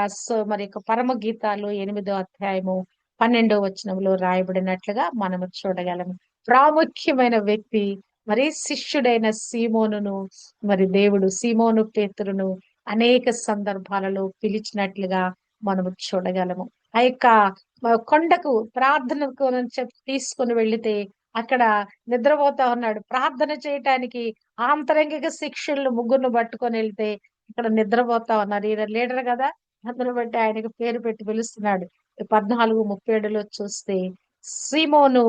మరి పరమ గీతాలు 8వ అధ్యాయము 12వ వచనంలో రాయబడినట్లుగా మనము చూడగలము. ప్రాముఖ్యమైన వ్యక్తి మరి శిష్యుడైన సీమోనును మరి దేవుడు సీమోను పేతురును అనేక సందర్భాలలో పిలిచినట్లుగా మనము చూడగలము. ఆ యొక్క కొండకు ప్రార్థనకు అని చెప్పి తీసుకుని వెళితే అక్కడ నిద్రపోతా ఉన్నాడు. ప్రార్థన చేయటానికి ఆంతరంగిక శిక్షులను ముగ్గురును పట్టుకొని వెళ్తే ఇక్కడ నిద్రపోతా ఉన్నారు. ఈయన లీడర్ కదా, అందును బట్టి ఆయనకు పేరు పెట్టి పిలుస్తున్నాడు. 14:37లో చూస్తే, సీమోను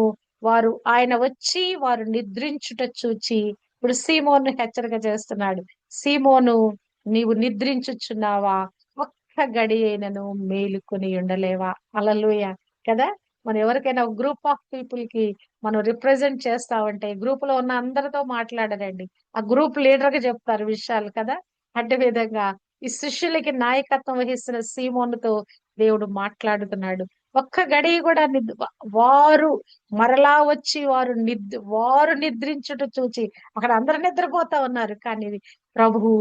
ఆయన వచ్చి వారు నిద్రించుట చూచి, ఇప్పుడు సీమోను హెచ్చరిక చేస్తున్నాడు. సీమోను, నీవు నిద్రించుచున్నావా? ఒక్క గడి అయినను మేలుకొని ఉండలేవా? హల్లెలూయా. కదా! మనం ఎవరికైనా ఒక గ్రూప్ ఆఫ్ పీపుల్ కి మనం రిప్రజెంట్ చేస్తామంటే గ్రూప్ లో ఉన్న అందరితో మాట్లాడరండి. ఆ గ్రూప్ లీడర్ కి చెప్తారు విషయాలు కదా! అట్టి విధంగా ఈ శిష్యులకి నాయకత్వం వహిస్తున్న సీమోనుతో దేవుడు మాట్లాడుతున్నాడు. ఒక్క గడియ కూడా వారు మరలా వచ్చి వారు నిద్రించుట చూచి అక్కడ అందరు నిద్రపోతా ఉన్నారు. కానీ ప్రభువు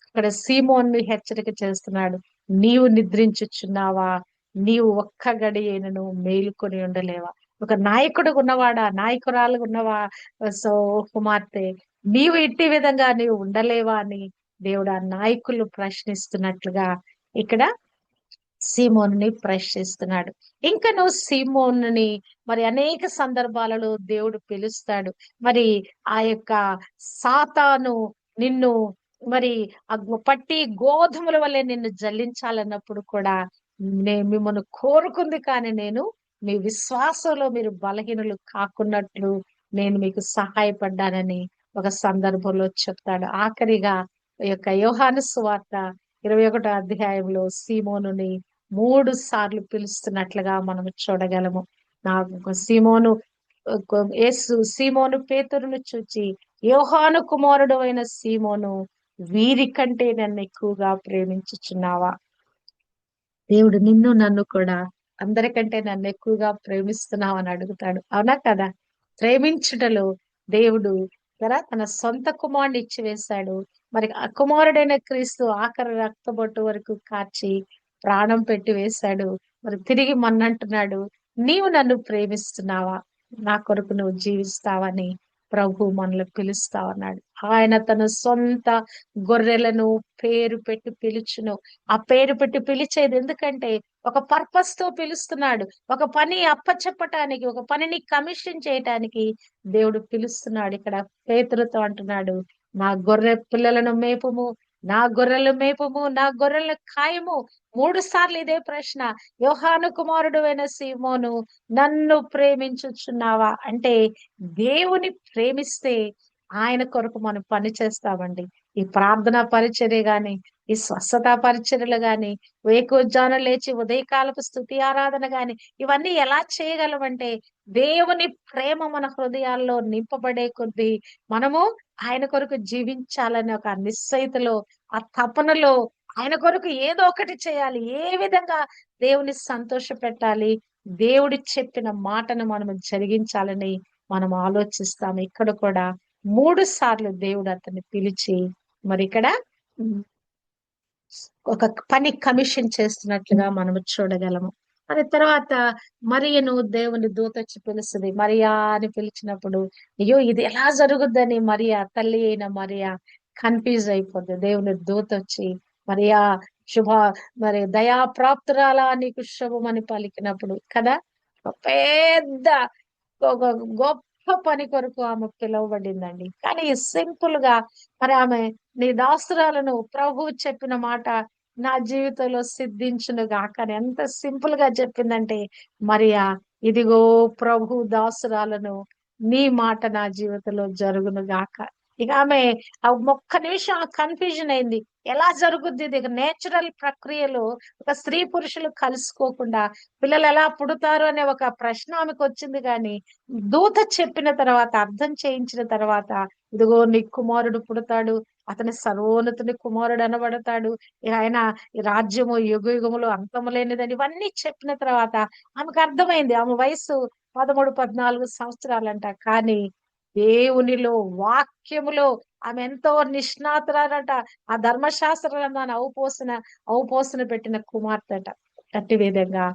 ఇక్కడ సీమోన్ని హెచ్చరిక చేస్తున్నాడు. నీవు నిద్రించుచున్నావా? నీవు ఒక్క గడి అయినను మేలుకొని ఉండలేవా? ఒక నాయకుడు ఉన్నవాడా, నాయకురాలు ఉన్నవా? సో కుమార్తె, నీవు ఇట్టి విధంగా నీవు ఉండలేవా అని దేవుడు ఆ నాయకులు ప్రశ్నిస్తున్నట్లుగా ఇక్కడ సీమోనుని ప్రశ్నిస్తున్నాడు. ఇంకా నువ్వు సీమోనుని మరి అనేక సందర్భాలలో దేవుడు పిలుస్తాడు. మరి ఆ యొక్క సాతాను నిన్ను మరి పట్టి గోధుమల వల్లే నిన్ను జల్లించాలన్నప్పుడు కూడా నేను మిమ్మల్ని కోరుకుంది, కానీ నేను మీ విశ్వాసంలో మీరు బలహీనులు కాకున్నట్లు నేను మీకు సహాయపడ్డానని ఒక సందర్భంలో చెప్తాడు. ఆఖరిగా ఈ యొక్క యోహాను సువార్త 21వ అధ్యాయంలో సీమోనుని 3 సార్లు పిలుస్తున్నట్లుగా మనం చూడగలము. నాకు సీమోను సీమోను పేతురును చూచి, యోహాను కుమారుడు అయిన సీమోను, వీరికంటే నన్ను ఎక్కువగా ప్రేమించుచున్నావా? దేవుడు నిన్ను నన్ను కూడా అందరికంటే నన్ను ఎక్కువగా ప్రేమిస్తున్నావు అని అడుగుతాడు. అవునా కదా? ప్రేమించుటలో దేవుడు కదా తన సొంత కుమారుని ఇచ్చి వేశాడు. మరి ఆ కుమారుడైన క్రీస్తు ఆఖరి రక్తబొట్టు వరకు కార్చి ప్రాణం పెట్టి వేశాడు. మరి తిరిగి మన్నంటున్నాడు, నీవు నన్ను ప్రేమిస్తున్నావా? నా కొరకు నువ్వు జీవిస్తావని ప్రభు మనల్ని పిలుస్తావన్నాడు. ఆయన తన సొంత గొర్రెలను పేరు పెట్టి పిలుచును. ఆ పేరు పెట్టి పిలిచేది ఎందుకంటే ఒక పర్పస్ తో పిలుస్తున్నాడు. ఒక పని అప్పచెప్పటానికి, ఒక పనిని కమిషన్ చేయటానికి దేవుడు పిలుస్తున్నాడు. ఇక్కడ పేతురుతో అంటున్నాడు, నా గొర్రె పిల్లలను మేపుము, నా గొర్రెలు మేపుము, నా గొర్రెలను కాయము. 3 సార్లు ఇదే ప్రశ్న. యోహాను కుమారుడు అయిన సీమోను, నన్ను ప్రేమించుచున్నావా? అంటే దేవుని ప్రేమిస్తే ఆయన కొరకు మనం పని చేస్తామండి. ఈ ప్రార్థనా పరిచర్య గాని, ఈ స్వస్థత పరిచర్యలు గాని, వేకువజామున లేచి ఉదయకాలపు స్తుతి ఆరాధన గాని, ఇవన్నీ ఎలా చేయగలమంటే దేవుని ప్రేమ మన హృదయాల్లో నింపబడే కొద్దీ మనము ఆయన కొరకు జీవించాలనే ఒక నిశ్చయితలో, ఆ తపనలో ఆయన కొరకు ఏదో ఒకటి చేయాలి. ఏ విధంగా దేవుని సంతోష పెట్టాలి, దేవుడి చెప్పిన మాటను మనము జరిగించాలని మనం ఆలోచిస్తాము. ఇక్కడ కూడా 3 సార్లు దేవుడు అతన్ని పిలిచి మరి ఇక్కడ ఒక పని కమిషన్ చేస్తున్నట్లుగా మనము చూడగలము. మరి తర్వాత మరియను దేవుని దూత వచ్చి పిలుస్తుంది. మరియా అని పిలిచినప్పుడు అయ్యో ఇది ఎలా జరుగుద్దని మరియా, తల్లి అయిన మరియా కన్ఫ్యూజ్ అయిపోద్ది. దేవుని దూత వచ్చి మరియా శుభ మరి దయా ప్రాప్తురాలా నీకు శుభమని పలికినప్పుడు కదా ఒక పెద్ద ఒక గొప్ప పని కొరకు ఆమె పిలువబడిందండి. కానీ సింపుల్ గా మరి ఆమె నీ దాసురాలను ప్రభువు చెప్పిన మాట నా జీవితంలో సిద్ధించును గాక అని ఎంత సింపుల్ గా చెప్పిందంటే, మరియా ఇదిగో ప్రభు దాసురాలను, నీ మాట నా జీవితంలో జరుగును గాక. ఇక ఆమె ఆ ఒక్క నిమిషం కన్ఫ్యూజన్ అయింది. ఎలా జరుగుద్ది ఇది? నేచురల్ ప్రక్రియలో ఒక స్త్రీ పురుషులు కలుసుకోకుండా పిల్లలు ఎలా పుడతారు అనే ఒక ప్రశ్న ఆమెకు వచ్చింది. కానీ దూత చెప్పిన తర్వాత, అర్థం చేయించిన తర్వాత, ఇదిగో నీ కుమారుడు పుడతాడు, అతని సర్వోన్నతుని కుమారుడు అనబడతాడు, ఆయన ఈ రాజ్యము యుగ యుగములు అంతము లేనిదని ఇవన్నీ చెప్పిన తర్వాత ఆమెకు అర్థమైంది. ఆమె వయసు 13, 14 సంవత్సరాలంట. కానీ దేవునిలో, వాక్యములో ఆమె ఎంతో నిష్ణాతురాలట. ఆ ధర్మశాస్త్ర గ్రంథాన్ని అవుపోసన పెట్టిన కుమార్తెట. అట్టి విధంగా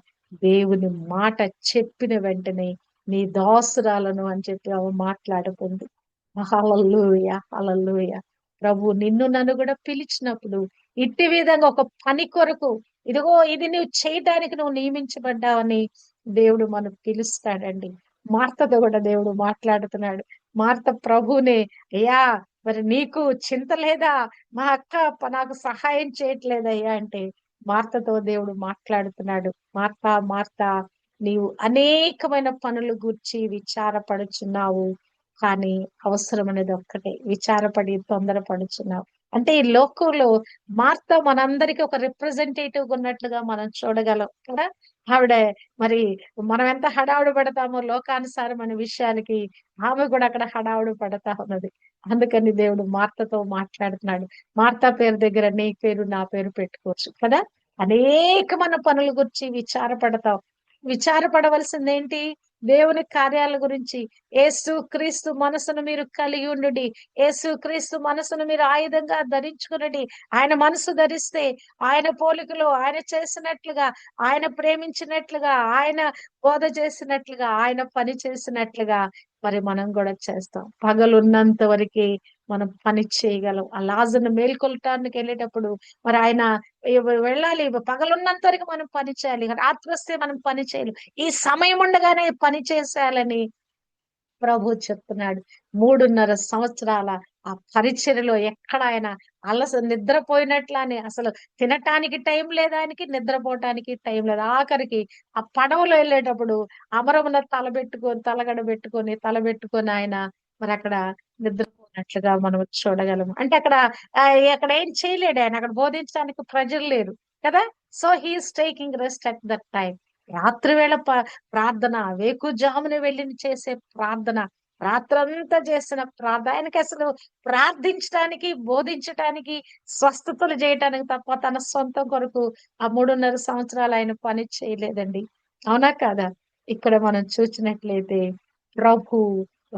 దేవుని మాట చెప్పిన వెంటనే నీ దాసురాలను అని చెప్పి ఆమె మాట్లాడుకుంది. హల్లెలూయా, హల్లెలూయా. ప్రభు నిన్ను నన్ను కూడా పిలిచినప్పుడు ఇట్టి విధంగా ఒక పని కొరకు, ఇదిగో ఇది నువ్వు చేయటానికి నువ్వు నియమించబడ్డావని దేవుడు మనకు పిలుస్తాడండి. మార్తతో కూడా దేవుడు మాట్లాడుతున్నాడు. మార్త ప్రభునే, అయ్యా మరి నీకు చింత లేదా? మా అక్క నాకు సహాయం చేయట్లేదయ్యా అంటే మార్తతో దేవుడు మాట్లాడుతున్నాడు. మార్తా మార్తా, నీవు అనేకమైన పనులు గూర్చి విచారపడుచున్నావు, కానీ అవసరం అనేది ఒక్కటే, విచారపడి తొందరపడుచున్నావు. అంటే ఈ లోకంలో మార్త మనందరికి ఒక రిప్రజెంటేటివ్ ఉన్నట్లుగా మనం చూడగలం కదా. ఆవిడ మరి మనం ఎంత హడావుడి పడతామో లోకానుసారమైన విషయాలకి, ఆమె కూడా అక్కడ హడావుడి పడతా ఉన్నది. అందుకని దేవుడు మార్తతో మాట్లాడుతున్నాడు. మార్తా పేరు దగ్గర నీ పేరు నా పేరు పెట్టుకోవచ్చు కదా. అనేకమైన పనుల గురించి విచారపడతాం. విచారపడవలసిందేంటి? దేవుని కార్యాల గురించి. యేసు క్రీస్తు మనసును మీరు కలిగి ఉండుడి. యేసు క్రీస్తు మనసును మీరు ఆయుధంగా ధరించుకునండి. ఆయన మనసు ధరిస్తే ఆయన పోలికలో ఆయన చేసినట్లుగా, ఆయన ప్రేమించినట్లుగా, ఆయన బోధ చేసినట్లుగా, ఆయన పని చేసినట్లుగా మరి మనం కూడా చేస్తాం. పగలున్నంత వరకే మనం పని చేయగలం. ఆ లాజరును మేల్కొల్పటానికి వెళ్ళేటప్పుడు మరి ఆయన వెళ్ళాలి. పగలున్నంత వరకు మనం పని చేయాలి. రాత్రి వస్తే మనం పని చేయలేం. ఈ సమయం ఉండగానే పని చేసేయాలని ప్రభు చెప్తున్నాడు. 3.5 సంవత్సరాల ఆ పరిచర్యలో ఎక్కడ ఆయన నిద్రపోయినట్లానే, అసలు తినటానికి టైం లేదు ఆయనకి, నిద్రపోవటానికి టైం లేదు. ఆఖరికి ఆ పడవలో వెళ్ళేటప్పుడు అమరమున తలబెట్టుకొని ఆయన మరి అక్కడ నిద్రపోయినట్లుగా మనం చూడగలము. అంటే అక్కడ అక్కడ ఏం చేయలేడు ఆయన, అక్కడ బోధించడానికి ప్రజలు లేరు కదా. So he is taking rest at that time. రాత్రి వేళ ప్రార్థన, వేకుజామున వెళ్ళి చేసే ప్రార్థన, రాత్రంతా చేసిన ప్రార్థన. ఆయనకి అసలు ప్రార్థించడానికి, బోధించటానికి, స్వస్థతలు చేయటానికి తప్ప తన సొంతం కొరకు ఆ 3.5 సంవత్సరాలు ఆయన పని చేయలేదండి. అవునా కాదా? ఇక్కడ మనం చూసినట్లయితే ప్రభు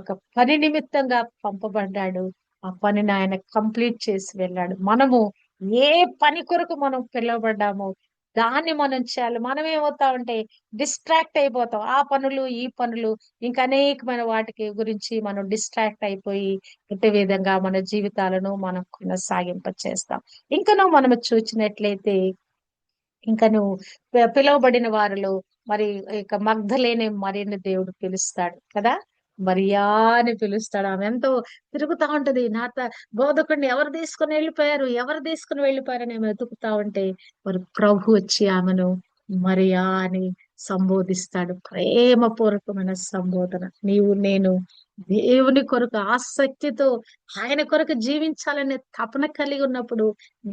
ఒక పని నిమిత్తంగా పంపబడ్డాడు. ఆ పనిని ఆయన కంప్లీట్ చేసి వెళ్ళాడు. మనము ఏ పని కొరకు మనం పిలువబడ్డామో దాన్ని మనం చేయాలి. మనం ఏమవుతామంటే డిస్ట్రాక్ట్ అయిపోతాం. ఆ పనులు, ఈ పనులు, ఇంకా అనేకమైన వాటికి గురించి మనం డిస్ట్రాక్ట్ అయిపోయి ఇదే విధంగా మన జీవితాలను మనం కొనసాగింప చేస్తాం. ఇంకనూ మనం చూసినట్లయితే ఇంకను పిలువబడిన వారిలో మరి ఇక మగ్ధలేనే మరియని దేవుడు పిలుస్తాడు కదా. మరియా అని పిలుస్తాడు. ఆమె ఎంతో తిరుగుతా ఉంటది. బోధకుడిని ఎవరు తీసుకుని వెళ్ళిపోయారని ఆమె వెతుకుతా ఉంటే మరి ప్రభు వచ్చి ఆమెను మరియా అని సంబోధిస్తాడు. ప్రేమపూర్వకమైన సంబోధన. నీవు నేను దేవుని కొరకు ఆసక్తితో ఆయన కొరకు జీవించాలనే తపన కలిగి ఉన్నప్పుడు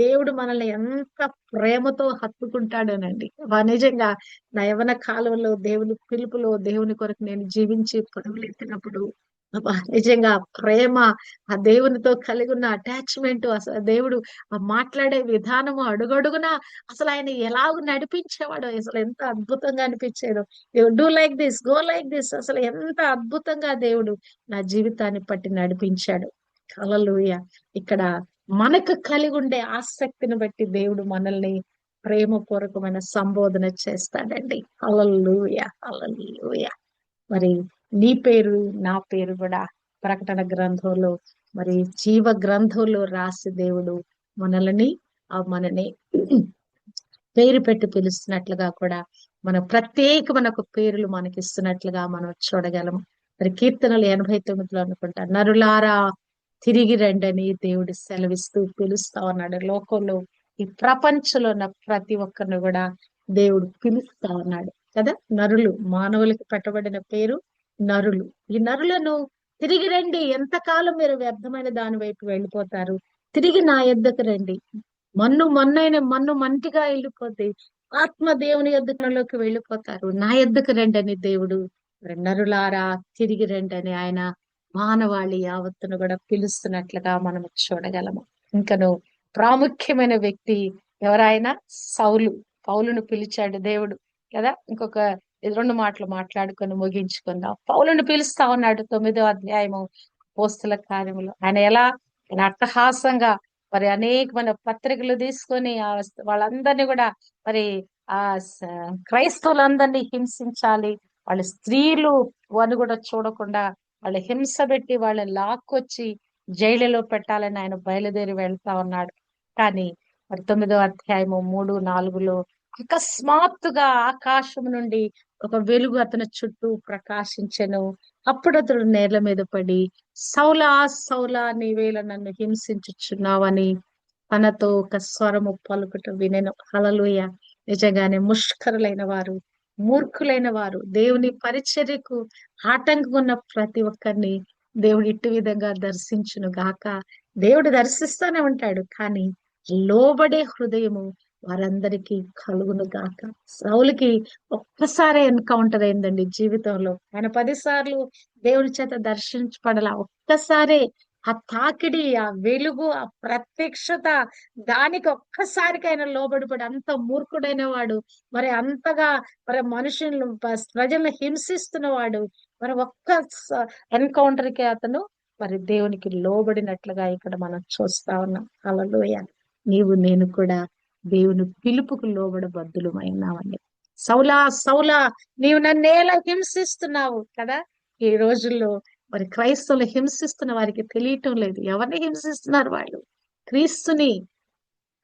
దేవుడు మనల్ని ఎంత ప్రేమతో హత్తుకుంటాడోనండి. నిజంగా నా యవ్వన కాలంలో దేవుని పిలుపులో దేవుని కొరకు నేను జీవించి పరుగులెత్తినప్పుడు నిజంగా ప్రేమ, ఆ దేవునితో కలిగి ఉన్న అటాచ్మెంట్, అసలు దేవుడు ఆ మాట్లాడే విధానము అడుగడుగునా అసలు ఆయన ఎలాగ నడిపించేవాడో అసలు ఎంత అద్భుతంగా అనిపించేదో. Do like this, go like this, అసలు ఎంత అద్భుతంగా దేవుడు నా జీవితాన్ని పట్టి నడిపించాడు. హల్లెలూయా. ఇక్కడ మనకు కలిగి ఉండే ఆసక్తిని బట్టి దేవుడు మనల్ని ప్రేమపూర్వకమైన సంబోధన చేస్తాడండి. హల్లెలూయా, హల్లెలూయా. మరి నీ పేరు నా పేరు కూడా ప్రకటన గ్రంథంలో మరి జీవ గ్రంథంలో రాసి దేవుడు మనని పేరు పెట్టి పిలుస్తున్నట్లుగా కూడా మన ప్రత్యేకమైన ఒక పేర్లు మనకి ఇస్తున్నట్లుగా మనం చూడగలము. మరి కీర్తనలు 89లో అనుకుంటా, నరులారా తిరిగి రండని దేవుడు సెలవిస్తూ పిలుస్తా ఉన్నాడు. లోకంలో ఈ ప్రపంచంలో ఉన్న ప్రతి ఒక్కరిని కూడా దేవుడు పిలుస్తా ఉన్నాడు కదా. నరులు, మానవులకి పెట్టబడిన పేరు నరులు. ఈ నరులను తిరిగి రండి, ఎంతకాలం మీరు వ్యర్థమైన దాని వైపు వెళ్ళిపోతారు, తిరిగి నా యొద్దకు రండి. మన్ను మంటిగా వెళ్ళిపోతే ఆత్మ దేవుని యొద్దలోకి వెళ్ళిపోతారు. నా యొద్దకు రండి అని దేవుడు నరులారా తిరిగి రండి అని ఆయన మానవాళి యావత్తును కూడా పిలుస్తున్నట్లుగా మనం చూడగలము. ఇంకను ప్రాముఖ్యమైన వ్యక్తి ఎవరైనా పౌలును పిలిచాడు దేవుడు కదా. ఇంకొక 2 మాటలు మాట్లాడుకొని ముగించుకుందాం. పౌలును పిలుస్తా ఉన్నాడు 9వ అధ్యాయము అపోస్తల కార్యములు. ఆయన అట్టహాసంగా మరి అనేకమైన పత్రికలు తీసుకొని వాళ్ళందరినీ కూడా మరి ఆ క్రైస్తవులందరినీ హింసించాలి, వాళ్ళ స్త్రీలు అని కూడా చూడకుండా వాళ్ళు హింస పెట్టి వాళ్ళని లాక్కొచ్చి జైలులో పెట్టాలని ఆయన బయలుదేరి వెళ్తా ఉన్నాడు. కానీ మరి 9వ అధ్యాయము 3, 4లో అకస్మాత్తుగా ఆకాశం నుండి ఒక వెలుగు అతని చుట్టూ ప్రకాశించెను. అప్పుడు అతడు నేల మీద పడి, సౌలా సౌలా నీవేళ నన్ను హింసించుచున్నావని తనతో ఒక స్వరము పలుకుట వినెను. హల్లెలూయా. నిజంగానే ముష్కరులైన వారు, మూర్ఖులైన వారు, దేవుని పరిచర్యకు ఆటంకం ఉన్న ప్రతి ఒక్కరిని దేవుడు ఇట్టి విధంగా దర్శించును గాక. దేవుడు దర్శిస్తానే ఉంటాడు, కానీ లోబడే హృదయము వారందరికీ కలుగును గాక. సౌలుకి ఒక్కసారే ఎన్కౌంటర్ అయిందండి జీవితంలో. ఆయన 10 సార్లు దేవుని చేత దర్శించబడాల. ఒక్కసారే ఆ తాకిడి, ఆ వెలుగు, ఆ ప్రత్యక్షత, దానికి ఒక్కసారికి ఆయన లోబడిపడి, అంత మూర్ఖుడైన వాడు, మరి అంతగా మరి మనుషులను ప్రజలను హింసిస్తున్న వాడు, మరి ఒక్క ఎన్కౌంటర్ కి అతను మరి దేవునికి లోబడినట్లుగా ఇక్కడ మనం చూస్తా ఉన్నాం. హల్లెలూయా. నీవు నేను కూడా దేవుని పిలుపుకు లోబడబద్దులమైనామని. సౌలా సౌలా, నీవు నన్నేలా హింసిస్తున్నావు కదా. ఈ రోజుల్లో మరి క్రైస్తవులు హింసిస్తున్న వారికి తెలియటం లేదు. ఎవరిని హింసిస్తున్నారు వాళ్ళు? క్రీస్తుని,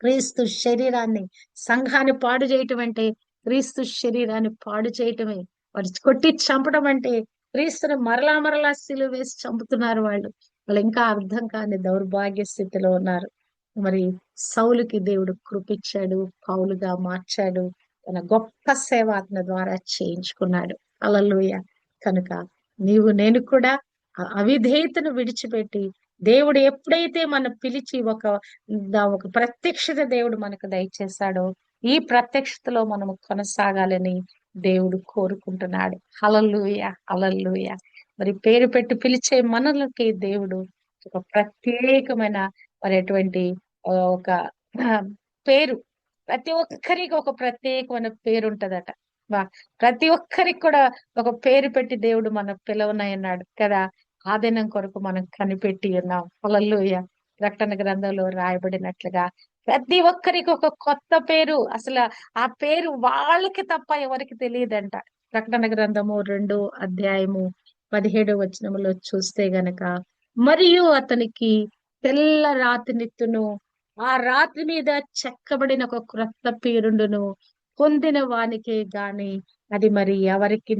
క్రీస్తు శరీరాన్ని, సంఘాన్ని పాడు చేయటం అంటే క్రీస్తు శరీరాన్ని పాడు చేయటమే. వాడు కొట్టి చంపడం అంటే క్రీస్తుని మరలా మరలా సిలువ వేసి చంపుతున్నారు వాళ్ళు. వాళ్ళు ఇంకా అర్థం కాని దౌర్భాగ్య స్థితిలో ఉన్నారు. మరి సౌలుకి దేవుడు కృపిచ్చాడు, పౌలుగా మార్చాడు, తన గొప్ప సేవ అతని ద్వారా చేయించుకున్నాడు. హల్లెలూయా. కనుక నీవు నేను కూడా ఆ అవిధేయతను విడిచిపెట్టి, దేవుడు ఎప్పుడైతే మన పిలిచి ఒక ప్రత్యక్షత దేవుడు మనకు దయచేశాడో, ఈ ప్రత్యక్షతలో మనము కొనసాగాలని దేవుడు కోరుకుంటున్నాడు. హల్లెలూయా, హల్లెలూయా. మరి పేరు పెట్టి పిలిచే మనలకి దేవుడు ఒక ప్రత్యేకమైన మరి అటువంటి ఒక ఆ, పేరు, ప్రతి ఒక్కరికి ఒక ప్రత్యేకమైన పేరు ఉంటదట. వా ప్రతి ఒక్కరికి కూడా ఒక పేరు పెట్టి దేవుడు మన పిలవనన్నాడు కదా. ఆ దినం కొరకు మనం కనిపెట్టి ఉన్నాం. హల్లెలూయా. ప్రకటన గ్రంథంలో రాయబడినట్లుగా ప్రతి ఒక్కరికి ఒక కొత్త పేరు. అసలు ఆ పేరు వాళ్ళకి తప్ప ఎవరికి తెలియదంట. ప్రకటన గ్రంథము 2 అధ్యాయము 17 వచనములో చూస్తే గనక, మరియు అతనికి తెల్ల రాతి నిత్తును, ఆ రాతి మీద చెక్కబడిన ఒక క్రొత్త పేరుండును, పొందిన వానికే గాని అది మరి ఎవరికి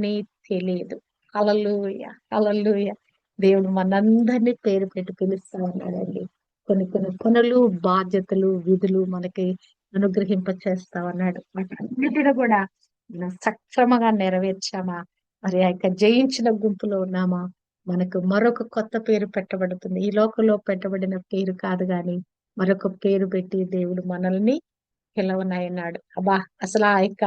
తెలియదు. హల్లెలూయా, హల్లెలూయా. దేవుడు మనందరినీ పేరు పెట్టి పిలుస్తా ఉన్నాడండి. కొన్ని కొన్ని పనులు, బాధ్యతలు, విధులు మనకి అనుగ్రహింప చేస్తా ఉన్నాడు. వాటన్నిటిని కూడా మనం సక్రమంగా నెరవేర్చామా, మరి ఆ యొక్క జయించిన గుంపులో ఉన్నామా, మనకు మరొక కొత్త పేరు పెట్టబడుతుంది. ఈ లోకంలో పెట్టబడిన పేరు కాదు గాని మరొక పేరు పెట్టి దేవుడు మనల్ని పిలవనన్నాడు. అబ్బా, అసలు ఆ యొక్క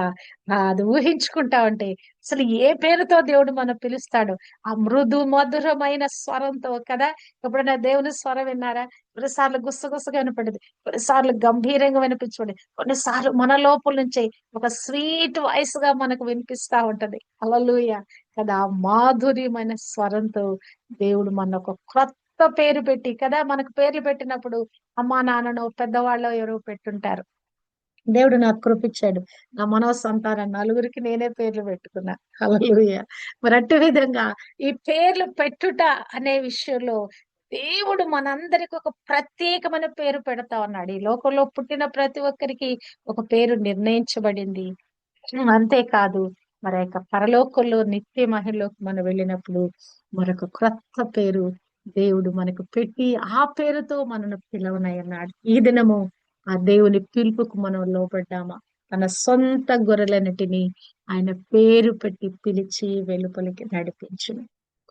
అది ఊహించుకుంటా ఉంటే అసలు ఏ పేరుతో దేవుడు మనం పిలుస్తాడు? ఆ మృదు మధురమైన స్వరంతో కదా. ఎప్పుడైనా దేవుని స్వరం విన్నారా? కొన్నిసార్లు గుసగుసగా వినపడింది, కొన్నిసార్లు గంభీరంగా వినిపించబడి, కొన్నిసార్లు మన లోపల నుంచి ఒక స్వీట్ వాయిస్ గా మనకు వినిపిస్తా ఉంటది. హల్లెలూయా కదా. ఆ మాధుర్యమైన స్వరంతో దేవుడు మన ఒక క్రొత్త పేరు పెట్టి కదా. మనకు పేర్లు పెట్టినప్పుడు అమ్మా నాన్నను పెద్దవాళ్ళు ఎవరో పెట్టుంటారు. దేవుడు నాకు కృపించాడు. నా మనవ సంతానం నలుగురికి నేనే పేర్లు పెట్టుకున్నా. హల్లెలూయా. మరి అట్టి విధంగా ఈ పేర్లు పెట్టుట అనే విషయంలో దేవుడు మనందరికి ఒక ప్రత్యేకమైన పేరు పెడతా ఉన్నాడు. ఈ లోకంలో పుట్టిన ప్రతి ఒక్కరికి ఒక పేరు నిర్ణయించబడింది. అంతేకాదు, మరి యొక్క పరలోకంలో నిత్య మహిళలోకి మనం వెళ్ళినప్పుడు మరొక క్రొత్త పేరు దేవుడు మనకు పెట్టి ఆ పేరుతో మనను పిలవనయ్యన్నాడు. ఈ దినము ఆ దేవుని పిలుపుకు మనం లోబడ్డామా? తన సొంత గొర్రెలన్నిటిని ఆయన పేరు పెట్టి పిలిచి వెలుపలికి నడిపించును.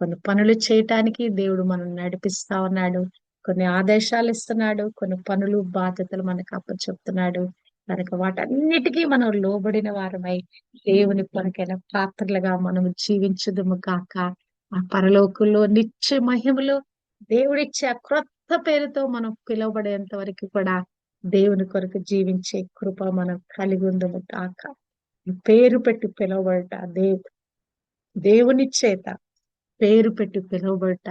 కొన్ని పనులు చేయటానికి దేవుడు మనం నడిపిస్తా ఉన్నాడు. కొన్ని ఆదేశాలు ఇస్తున్నాడు. కొన్ని పనులు, బాధ్యతలు మనకు అప్పచెప్తున్నాడు. కనుక వాటన్నిటికీ మనం లోబడిన వారమై దేవుని కొరకైన పాత్రలుగా మనం జీవించుదుము కాక. ఆ పరలోకంలో నిత్య మహిమలో దేవుడిచ్చే ఆ క్రొత్త పేరుతో మనం పిలువబడేంత వరకు కూడా దేవుని కొరకు జీవించే కృప మనం కలిగి ఉందము కాక. పేరు పెట్టి పిలువబడట, దేవుని చేత పేరు పెట్టి పిలువబడట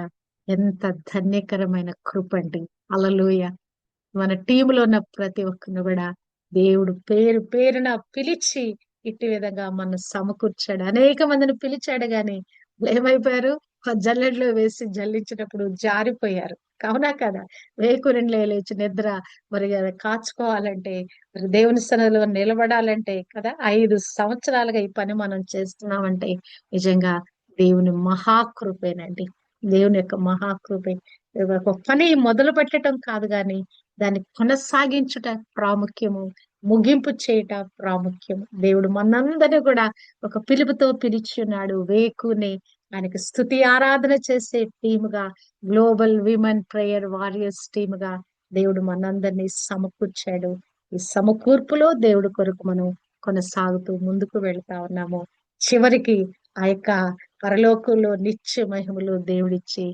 ఎంత ధన్యకరమైన కృప అండి. హల్లెలూయా. మన టీంలో ఉన్న ప్రతి ఒక్కరిని కూడా దేవుడు పేరు పేరున పిలిచి ఇట్టి విధంగా మన సమకూర్చాడు. అనేక మందిని పిలిచాడు గాని ఏమైపోయారు? ఆ జల్లెడలో వేసి జల్లించినప్పుడు జారిపోయారు. అవునా కదా. వేకురిని లేచి నిద్ర మరి అది కాచుకోవాలంటే, మరి దేవుని సన్నిధిలో నిలబడాలంటే కదా, 5 సంవత్సరాలుగా ఈ పని మనం చేస్తున్నామంటే నిజంగా దేవుని మహాకృపేనండి. దేవుని యొక్క మహాకృపే. ఒక పని మొదలు పెట్టడం కాదు గాని దాన్ని కొనసాగించుట ప్రాముఖ్యము, ముగింపు చేయట ప్రాముఖ్యము. దేవుడు మనందరినీ కూడా ఒక పిలుపుతో పిలిచి ఉన్నాడు. వేకునే ఆయనకి స్తుతి ఆరాధన చేసే టీముగా, గ్లోబల్ విమెన్ ప్రేయర్ వారియర్స్ టీముగా దేవుడు మనందరినీ సమకూర్చాడు. ఈ సమకూర్పులో దేవుడి కొరకు మనం కొనసాగుతూ ముందుకు వెళ్తా ఉన్నాము. చివరికి ఆ యొక్క పరలోకంలో నిత్య మహిమలు దేవుడిచ్చి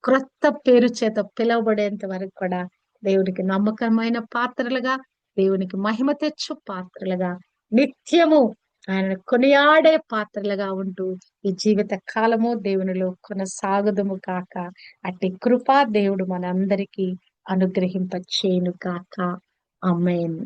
క్రొత్త పేరు చేత పిలువబడేంత వరకు కూడా దేవునికి నమ్మకమైన పాత్రలుగా, దేవునికి మహిమ తెచ్చు పాత్రలుగా, నిత్యము ఆయన కొనియాడే పాత్రలుగా ఉంటూ ఈ జీవిత కాలము దేవునిలో కొనసాగుదుము కాక. అట్టి కృపా దేవుడు మనందరికీ అనుగ్రహింప చేయను కాక. ఆమేన్.